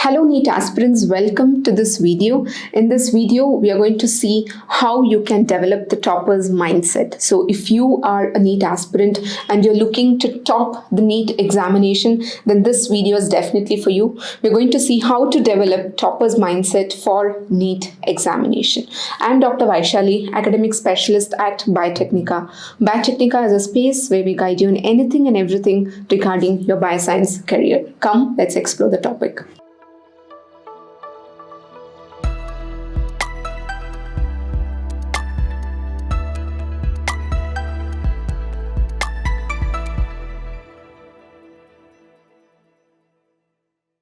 Hello NEET aspirants, welcome to this video. In this video, we are going to see how you can develop the topper's mindset. So if you are a NEET aspirant and you're looking to top the NEET examination, then this video is definitely for you. We're going to see how to develop topper's mindset for NEET examination. I'm Dr. Vaishali, academic specialist at Biotechnica. Biotechnica is a space where we guide you in anything and everything regarding your bioscience career. Come, let's explore the topic.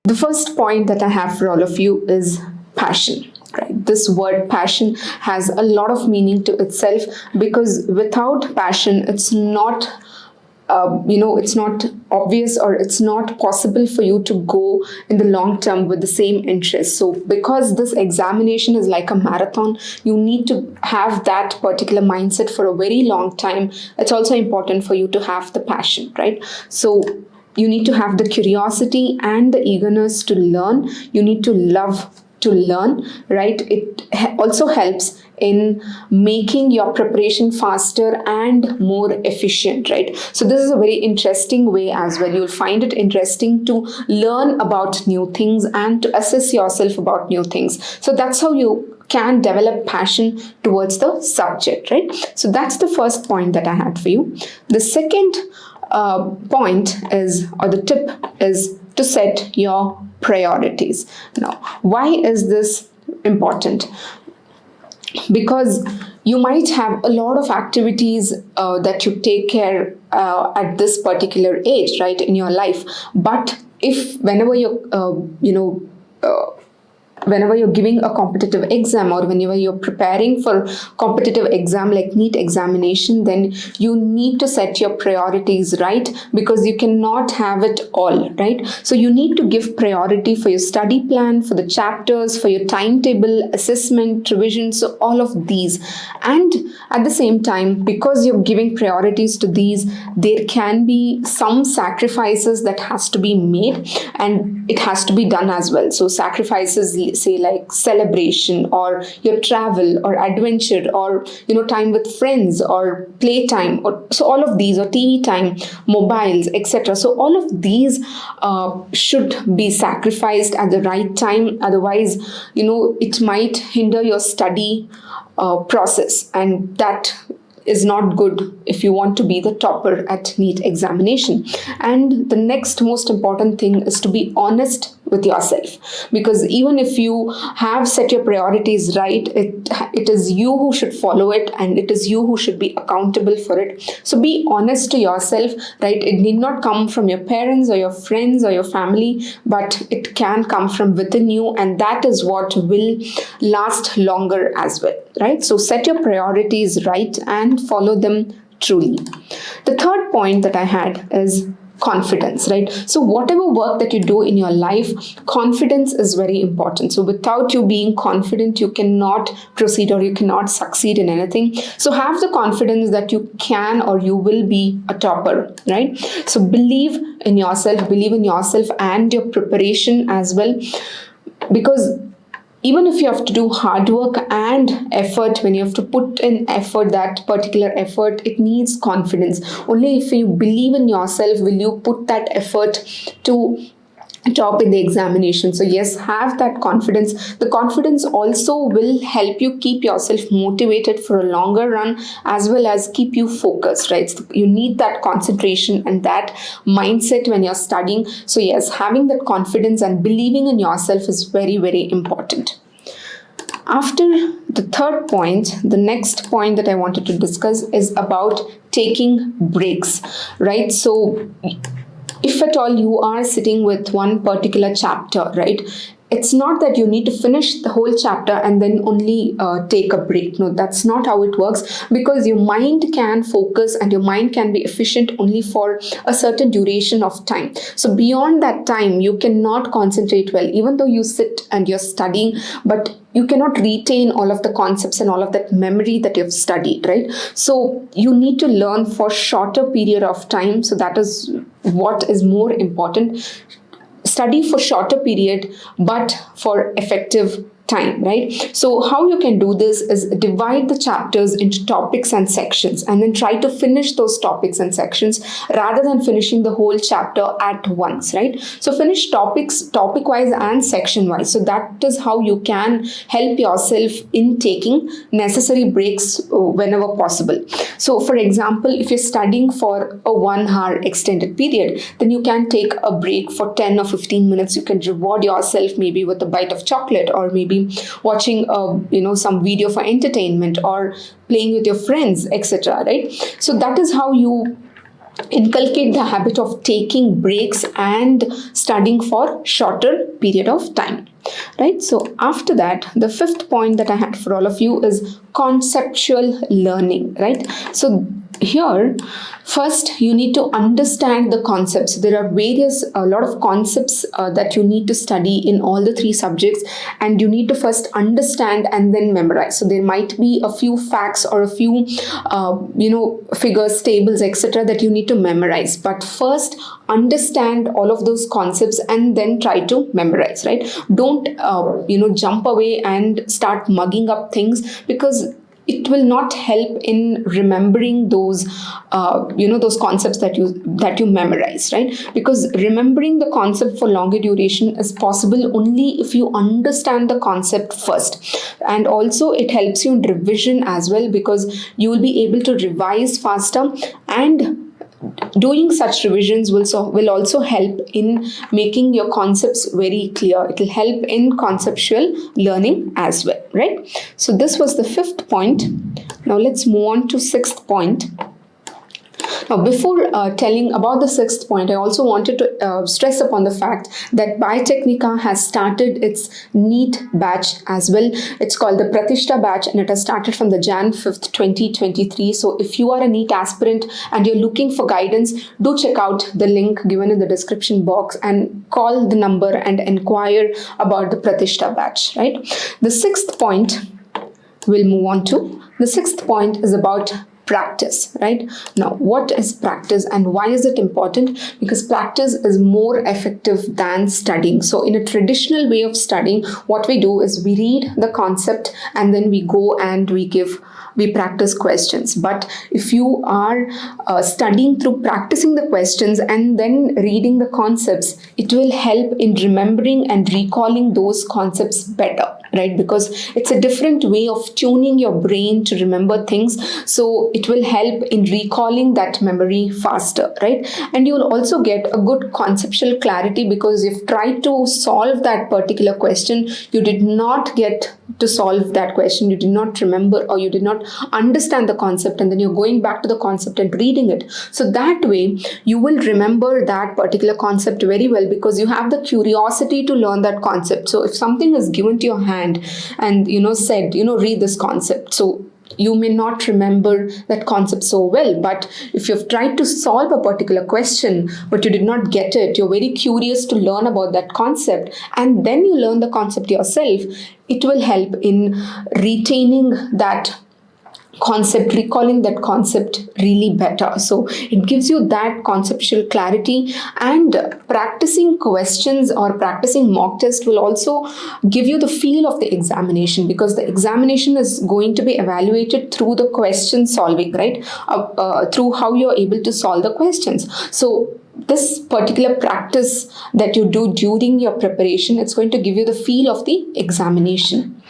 The first point that I have for all of you is passion. Right? This word passion has a lot of meaning to itself because without passion, it's not it's not obvious or it's not possible for you to go in the long term with the same interest. So because this examination is like a marathon, you need to have that particular mindset for a very long time. It's also important for you to have the passion, right? So you need to have the curiosity and the eagerness to learn. You need to love to learn, right? It also helps in making your preparation faster and more efficient, right? So this is a very interesting way as well. You'll find it interesting to learn about new things and to assess yourself about new things. So that's how you can develop passion towards the subject, right? So that's the first point that I had for you. The second point is, or the tip is, to set your priorities. Now, why is this important? Because you might have a lot of activities that you take care at this particular age, right, in your life. But if whenever you're giving a competitive exam or whenever you're preparing for competitive exam like NEET examination, then you need to set your priorities right, because you cannot have it all, right? So you need to give priority for your study plan, for the chapters, for your timetable, assessment, revision, so all of these. And at the same time, because you're giving priorities to these, there can be some sacrifices that has to be made and it has to be done as well. So sacrifices, say like celebration or your travel or adventure or time with friends or playtime, or so all of these, or TV time, mobiles, etc. So all of these should be sacrificed at the right time. Otherwise, it might hinder your study process, and that is not good if you want to be the topper at NEET examination. And the next most important thing is to be honest with yourself, because even if you have set your priorities right, it is you who should follow it and it is you who should be accountable for it. So be honest to yourself, right? It need not come from your parents or your friends or your family, but it can come from within you, and that is what will last longer as well, right? So set your priorities right and follow them truly. The third point that I had is confidence, right? So whatever work that you do in your life, confidence is very important. So without you being confident, you cannot proceed or you cannot succeed in anything. So have the confidence that you can or you will be a topper, right? So believe in yourself and your preparation as well, because even if you have to do hard work and effort, when you have to put in effort, that particular effort, it needs confidence. Only if you believe in yourself will you put that effort to top in the examination. So yes, have that confidence. The confidence also will help you keep yourself motivated for a longer run, as well as keep you focused, right? So you need that concentration and that mindset when you're studying. So yes, having that confidence and believing in yourself is very, very important. After the third point, the next point that I wanted to discuss is about taking breaks, right? So if at all you are sitting with one particular chapter, right, it's not that you need to finish the whole chapter and then only take a break. No, that's not how it works, because your mind can focus and your mind can be efficient only for a certain duration of time. So beyond that time, you cannot concentrate well, even though you sit and you're studying, but you cannot retain all of the concepts and all of that memory that you've studied, right? So you need to learn for shorter period of time. So that is what is more important. study for shorter period but for effective time, right? So how you can do this is divide the chapters into topics and sections, and then try to finish those topics and sections rather than finishing the whole chapter at once, right? So finish topic wise and section wise. So that is how you can help yourself in taking necessary breaks whenever possible. So for example, if you're studying for a 1 hour extended period, then you can take a break for 10 or 15 minutes. You can reward yourself maybe with a bite of chocolate, or maybe watching some video for entertainment, or playing with your friends, etc., right? So that is how you inculcate the habit of taking breaks and studying for shorter period of time, right? So after that, the fifth point that I had for all of you is conceptual learning, right? So here, first you need to understand the concepts. There are a lot of concepts that you need to study in all the 3 subjects, and you need to first understand and then memorize. So there might be a few facts or a few figures, tables, etc., that you need to memorize, but first understand all of those concepts and then try to memorize, right? Don't jump away and start mugging up things, because it will not help in remembering those those concepts that you memorize, right? Because remembering the concept for longer duration is possible only if you understand the concept first. And also it helps you in revision as well, because you will be able to revise faster, and doing such revisions will also help in making your concepts very clear. It will help in conceptual learning as well, right? So this was the 5th point. Now let's move on to 6th point. Now, before telling about the 6th point, I also wanted to stress upon the fact that Biotechnica has started its NEET batch as well. It's called the Pratishta batch, and it has started from the Jan 5th, 2023. So if you are a NEET aspirant and you're looking for guidance, do check out the link given in the description box and call the number and inquire about the Pratishta batch, right? The 6th point we'll move on to. The 6th point is about practice, right? Now, what is practice and why is it important? Because practice is more effective than studying. So in a traditional way of studying, what we do is we read the concept and then we go and we practice questions. But if you are studying through practicing the questions and then reading the concepts, it will help in remembering and recalling those concepts better, right? Because it's a different way of tuning your brain to remember things. So it will help in recalling that memory faster, right? And you will also get a good conceptual clarity, because you've tried to solve that particular question, you did not get to solve that question, you did not remember, or you did not understand the concept, and then you're going back to the concept and reading it. So that way you will remember that particular concept very well, because you have the curiosity to learn that concept. So if something is given to your hand and said, read this concept, so you may not remember that concept so well. But if you've tried to solve a particular question but you did not get it, you're very curious to learn about that concept, and then you learn the concept yourself, it will help in retaining that concept, recalling that concept really better. So it gives you that conceptual clarity, and practicing questions or practicing mock test will also give you the feel of the examination, because the examination is going to be evaluated through the question solving, right? Through how you're able to solve the questions. So this particular practice that you do during your preparation, it's going to give you the feel of the examination.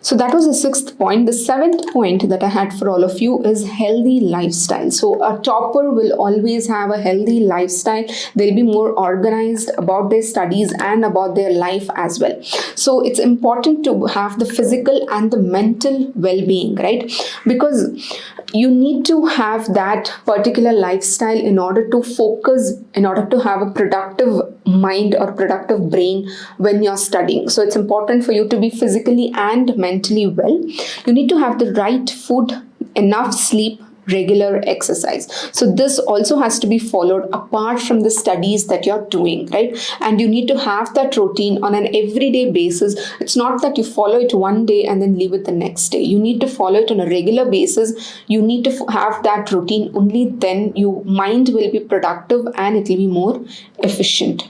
So that was the 6th point. The 7th point that I had for all of you is healthy lifestyle. So a topper will always have a healthy lifestyle. They'll be more organized about their studies and about their life as well. So it's important to have the physical and the mental well-being, right? Because you need to have that particular lifestyle in order to focus, in order to have a productive mind or productive brain when you're studying. So it's important for you to be physically and mentally well. You need to have the right food, enough sleep, regular exercise. So this also has to be followed apart from the studies that you're doing, right? And you need to have that routine on an everyday basis. It's not that you follow it one day and then leave it the next day. You need to follow it on a regular basis. You need to have that routine. Only then your mind will be productive and it will be more efficient.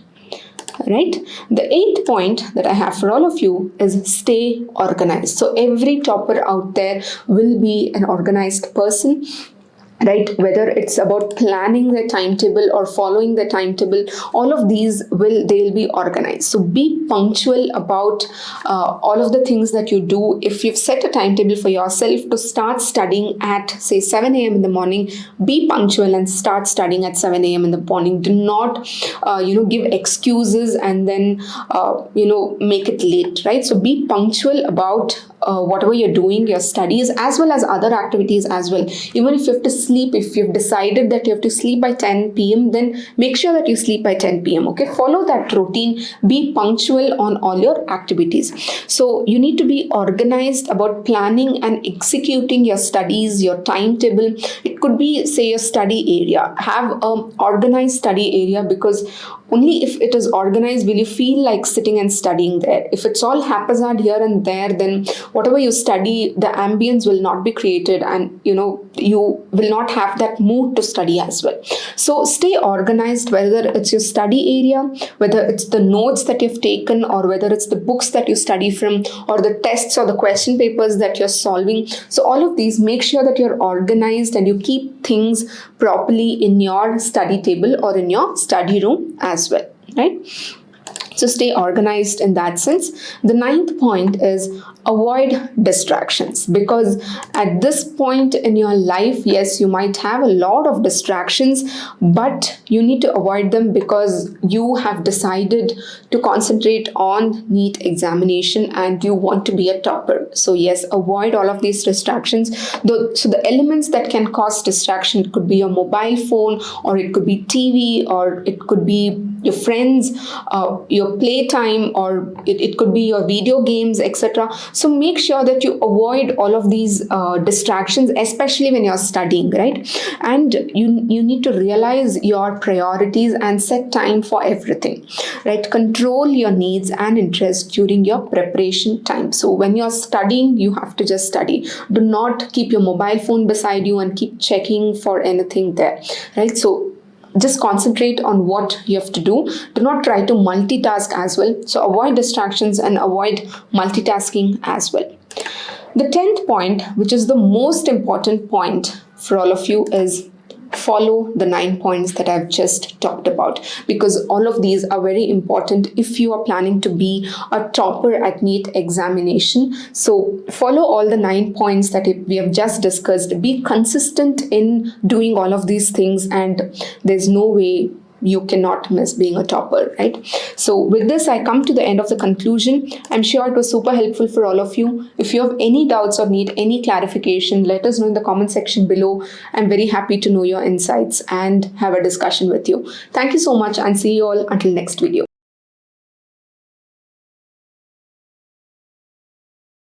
right? The eighth point that I have for all of you is stay organized. So every topper out there will be an organized person, right? Whether it's about planning the timetable or following the timetable, all of these they'll be organized. So be punctual about all of the things that you do. If you've set a timetable for yourself to start studying at say 7 a.m. in the morning, be punctual and start studying at 7 a.m. in the morning. Do not give excuses and then make it late, right? So be punctual about whatever you're doing, your studies, as well as other activities as well. Even if you have to sleep, if you've decided that you have to sleep by 10 p.m., then make sure that you sleep by 10 p.m. Okay, follow that routine. Be punctual on all your activities. So you need to be organized about planning and executing your studies, your timetable. It could be say your study area. Have an organized study area, because only if it is organized will you feel like sitting and studying there. If it's all haphazard here and there, then whatever you study, the ambience will not be created, and you will not have that mood to study as well. So stay organized, whether it's your study area, whether it's the notes that you've taken, or whether it's the books that you study from, or the tests or the question papers that you're solving. So all of these, make sure that you're organized and you keep things properly in your study table or in your study room as well, right? So stay organized in that sense. The ninth point is avoid distractions, because at this point in your life, yes, you might have a lot of distractions, but you need to avoid them because you have decided to concentrate on NEET examination and you want to be a topper. So yes, avoid all of these distractions. So the elements that can cause distraction could be your mobile phone, or it could be TV, or it could be your friends, your playtime, or it could be your video games, etc. So make sure that you avoid all of these distractions, especially when you're studying, right? And you need to realize your priorities and set time for everything, right? Control your needs and interests during your preparation time. So when you're studying, you have to just study. Do not keep your mobile phone beside you and keep checking for anything there, right? So just concentrate on what you have to do. Do not try to multitask as well. So avoid distractions and avoid multitasking as well. The 10th point, which is the most important point for all of you, is follow the 9 points that I've just talked about, because all of these are very important if you are planning to be a topper at NEET examination. So follow all the 9 points that we have just discussed. Be consistent in doing all of these things, and there's no way you cannot miss being a topper, right? So with this, I come to the end of the conclusion. I'm sure it was super helpful for all of you. If you have any doubts or need any clarification, let us know in the comment section below. I'm very happy to know your insights and have a discussion with you. Thank you so much, and see you all until next video.